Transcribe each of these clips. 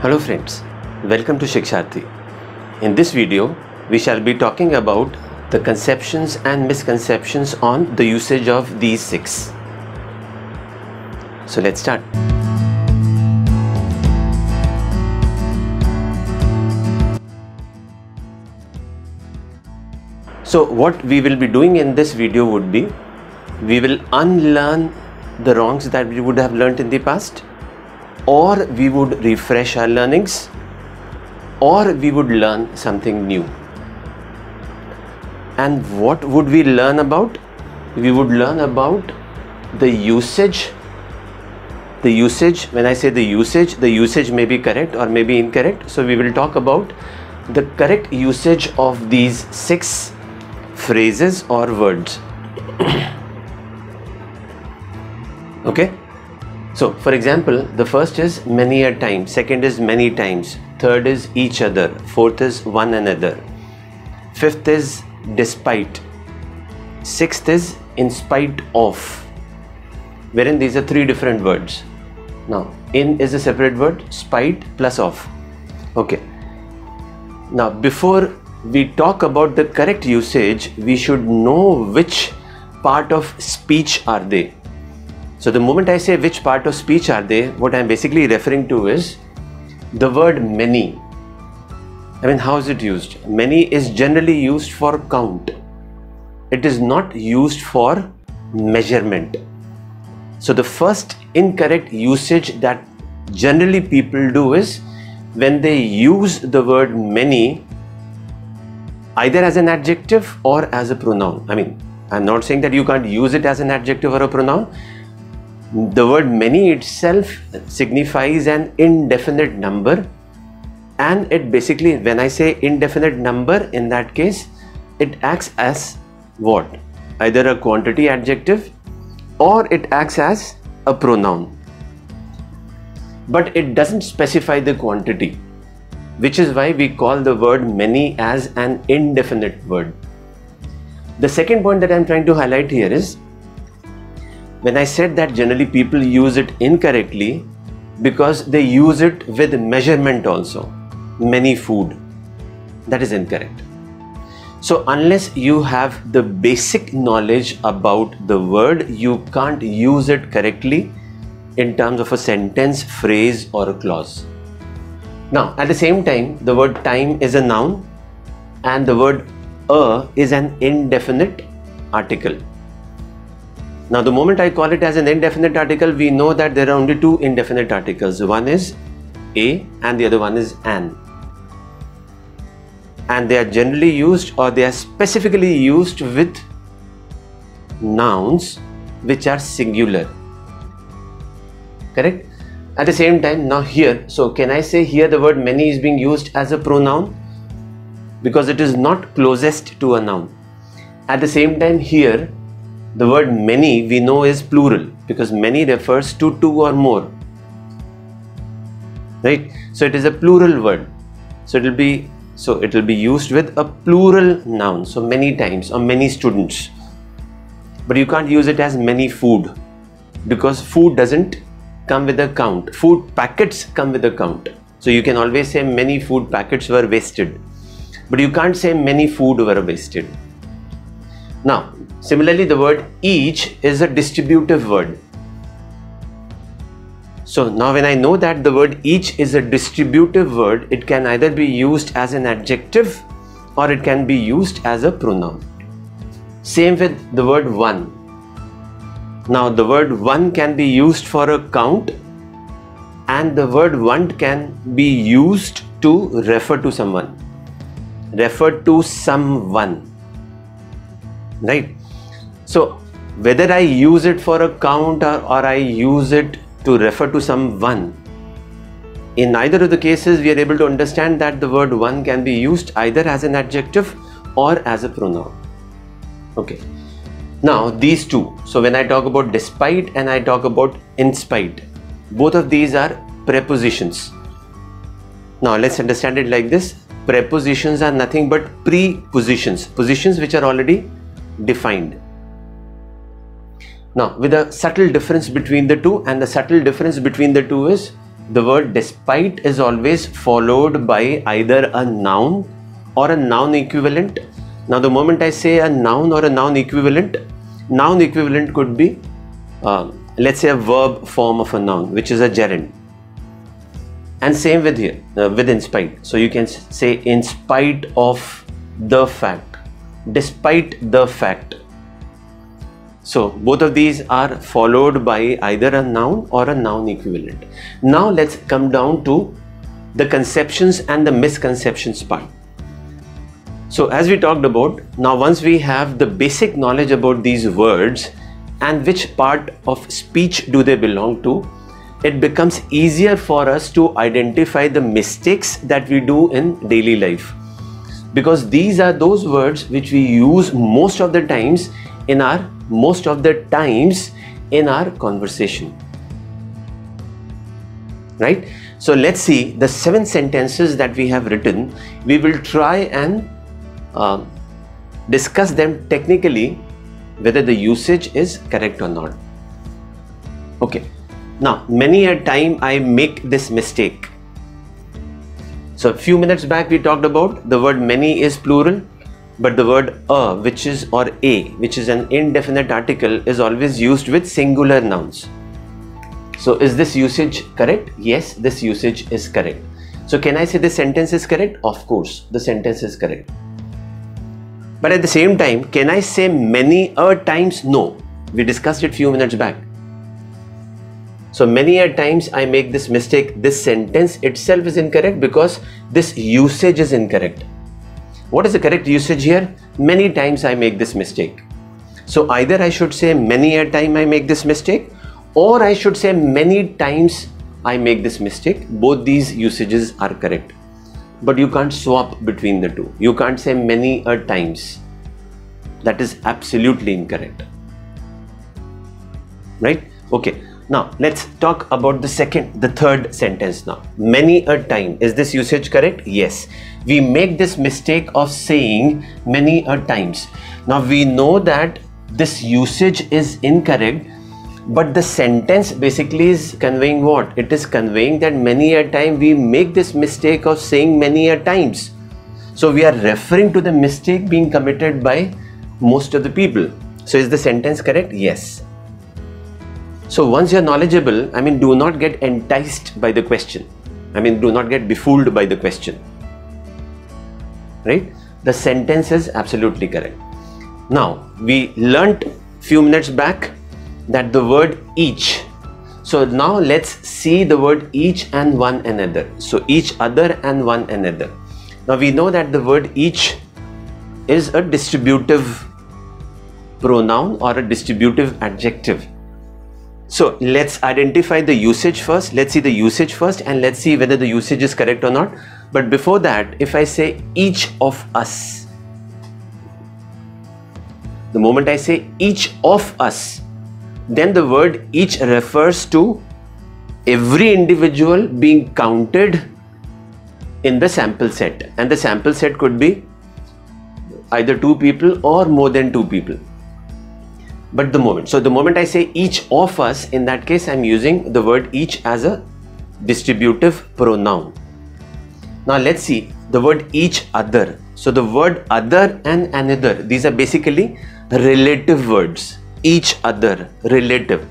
Hello friends, welcome to Shiksharthi. In this video, we shall be talking about the conceptions and misconceptions on the usage of these six. So let's start. So what we will be doing in this video would be, we will unlearn the wrongs that we would have learnt in the past, or we would refresh our learnings, or we would learn something new. And what would we learn about? We would learn about the usage. When I say the usage may be correct or may be incorrect. So we will talk about the correct usage of these six phrases or words. Okay? So, for example, the first is many a time, second is many times, third is each other, fourth is one another, fifth is despite, sixth is in spite of, wherein these are three different words. Now, in is a separate word, spite plus of. Okay. Now, before we talk about the correct usage, we should know which part of speech are they. So the moment I say which part of speech are they, what I'm basically referring to is the word many. I mean, how is it used? Many is generally used for count. It is not used for measurement. So the first incorrect usage that generally people do is when they use the word many either as an adjective or as a pronoun. I mean, I'm not saying that you can't use it as an adjective or a pronoun. The word many itself signifies an indefinite number, and it basically, when I say indefinite number, in that case it acts as what? Either a quantity adjective or it acts as a pronoun, but it doesn't specify the quantity, which is why we call the word many as an indefinite word. The second point that I'm trying to highlight here is, when I said that generally people use it incorrectly because they use it with measurement also, many food, that is incorrect. So unless you have the basic knowledge about the word, you can't use it correctly in terms of a sentence, phrase or a clause. Now at the same time, the word time is a noun and the word a is an indefinite article. Now the moment I call it as an indefinite article, we know that there are only two indefinite articles. One is a and the other one is an. And they are generally used, or they are specifically used with nouns which are singular. Correct? At the same time, now here, so can I say here the word many is being used as a pronoun? Because it is not closest to a noun. At the same time here, the word many we know is plural because many refers to two or more, right? So it is a plural word. So it will be used with a plural noun. So many times or many students. But you can't use it as many food because food doesn't come with a count. Food packets come with a count. So you can always say many food packets were wasted, but you can't say many food were wasted. Now, similarly, the word each is a distributive word. So now when I know that the word each is a distributive word, it can either be used as an adjective or it can be used as a pronoun. Same with the word one. Now the word one can be used for a count and the word one can be used to refer to someone. Refer to someone. Right? So whether I use it for a count or I use it to refer to someone, in either of the cases we are able to understand that the word one can be used either as an adjective or as a pronoun. Okay. Now these two, so when I talk about despite and I talk about in spite, both of these are prepositions. Now let's understand it like this. Prepositions are nothing but prepositions, positions which are already defined. Now with a subtle difference between the two, and the subtle difference between the two is the word despite is always followed by either a noun or a noun equivalent. Now the moment I say a noun or a noun equivalent could be let's say a verb form of a noun, which is a gerund. And same with here, with in spite. So you can say in spite of the fact, despite the fact. So both of these are followed by either a noun or a noun equivalent. Now let's come down to the conceptions and the misconceptions part. So as we talked about, now once we have the basic knowledge about these words and which part of speech do they belong to, it becomes easier for us to identify the mistakes that we do in daily life, because these are those words which we use most of the times in our conversation, right? So let's see the 7 sentences that we have written. We will try and discuss them technically, whether the usage is correct or not. Okay. Now, many a time I make this mistake. So a few minutes back we talked about the word many is plural, but the word a, which is an indefinite article, is always used with singular nouns. So is this usage correct? Yes, this usage is correct. So can I say the sentence is correct? Of course, the sentence is correct. But at the same time, can I say many a times? No. We discussed it few minutes back. So many a times I make this mistake. This sentence itself is incorrect because this usage is incorrect. What is the correct usage here? Many times I make this mistake. So either I should say many a time I make this mistake, or I should say many times I make this mistake. Both these usages are correct. But you can't swap between the two. You can't say many a times. That is absolutely incorrect. Right? Okay. Now let's talk about the third sentence now. Many a time. Is this usage correct? Yes. We make this mistake of saying many a times. Now we know that this usage is incorrect, but the sentence basically is conveying what? It is conveying that many a time we make this mistake of saying many a times. So we are referring to the mistake being committed by most of the people. So is the sentence correct? Yes. So once you are knowledgeable, do not get enticed by the question. Do not get befooled by the question. Right? The sentence is absolutely correct. Now, we learnt few minutes back that the word each. So now let's see the word each and one another. So each other and one another. Now we know that the word each is a distributive pronoun or a distributive adjective. So let's identify the usage first. Let's see the usage first and let's see whether the usage is correct or not. But before that, if I say each of us, the moment I say each of us, then the word each refers to every individual being counted in the sample set. And the sample set could be either 2 people or more than 2 people. But the moment I say each of us, in that case I'm using the word each as a distributive pronoun. Now let's see the word each other. So the word other and another, these are basically relative words. Each other, relative.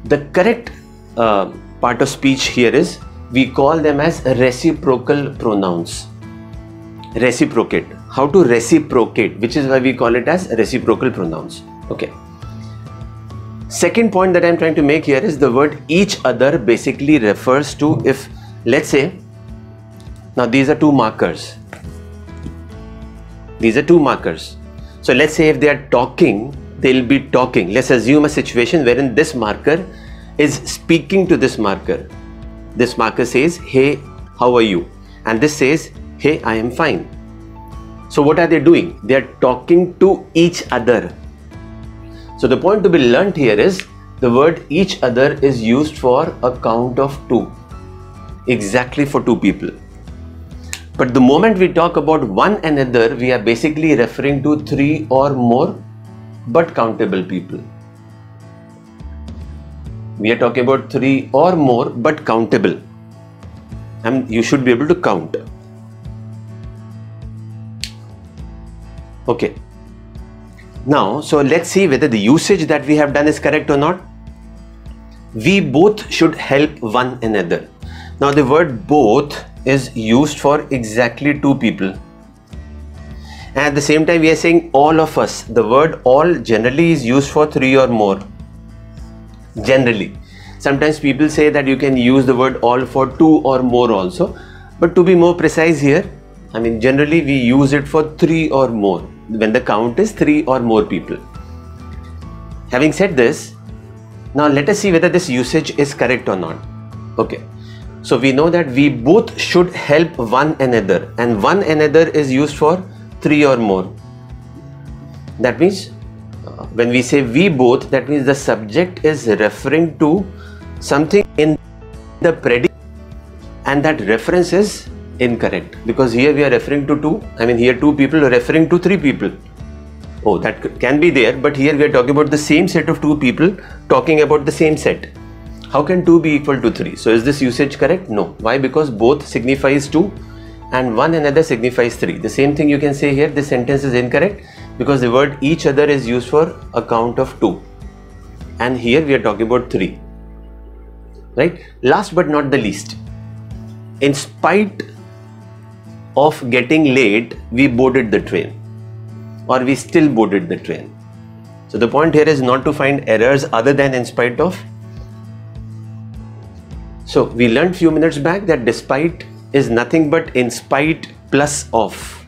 The correct part of speech here is we call them as reciprocal pronouns. Reciprocate. How to reciprocate, which is why we call it as reciprocal pronouns. Okay. Second point that I'm trying to make here is the word each other basically refers to, if let's say, now these are 2 markers. These are 2 markers. So let's say if they are talking, they'll be talking. Let's assume a situation wherein this marker is speaking to this marker. This marker says, hey, how are you? And this says, hey, I am fine. So what are they doing? They are talking to each other. So the point to be learnt here is the word each other is used for a count of 2. Exactly for 2 people. But the moment we talk about one another, we are basically referring to 3 or more but countable people. We are talking about 3 or more, but countable. And you should be able to count. Okay. Now, so let's see whether the usage that we have done is correct or not. We both should help one another. Now, the word both is used for exactly 2 people. And at the same time, we are saying all of us. The word all generally is used for 3 or more. Generally. Sometimes people say that you can use the word all for 2 or more also. But to be more precise here, I mean, generally we use it for 3 or more, when the count is 3 or more people. Having said this, now let us see whether this usage is correct or not. Okay. So we know that we both should help one another, and one another is used for 3 or more. That means when we say we both, that means the subject is referring to something in the predicate, and that reference is incorrect, because here we are referring to 2. I mean, here 2 people are referring to 3 people. Oh, that can be there, but here we are talking about the same set of 2 people talking about the same set. How can 2 be equal to 3? So is this usage correct? No. Why? Because both signifies 2 and one another signifies 3. The same thing you can say here. This sentence is incorrect because the word each other is used for a count of 2, and here we are talking about 3. Right? Last but not the least, in spite of getting late, we boarded the train, or we still boarded the train. So the point here is not to find errors other than in spite of. So we learned few minutes back that despite is nothing but in spite plus of.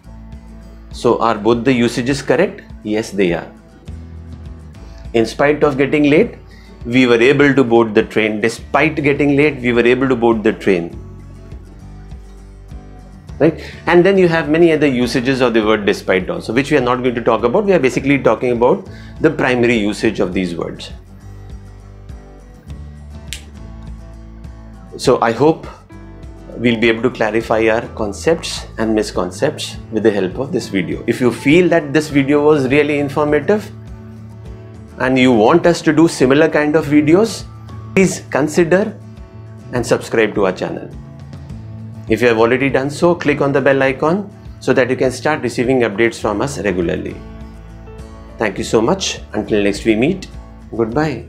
So are both the usages correct? Yes, they are. In spite of getting late, we were able to board the train. Despite getting late, we were able to board the train. Right? And then you have many other usages of the word despite also, which we are not going to talk about. We are basically talking about the primary usage of these words. So I hope we'll be able to clarify our concepts and misconceptions with the help of this video. If you feel that this video was really informative and you want us to do similar kind of videos, please consider and subscribe to our channel. If you have already done so, click on the bell icon so that you can start receiving updates from us regularly. Thank you so much. Until next we meet, goodbye.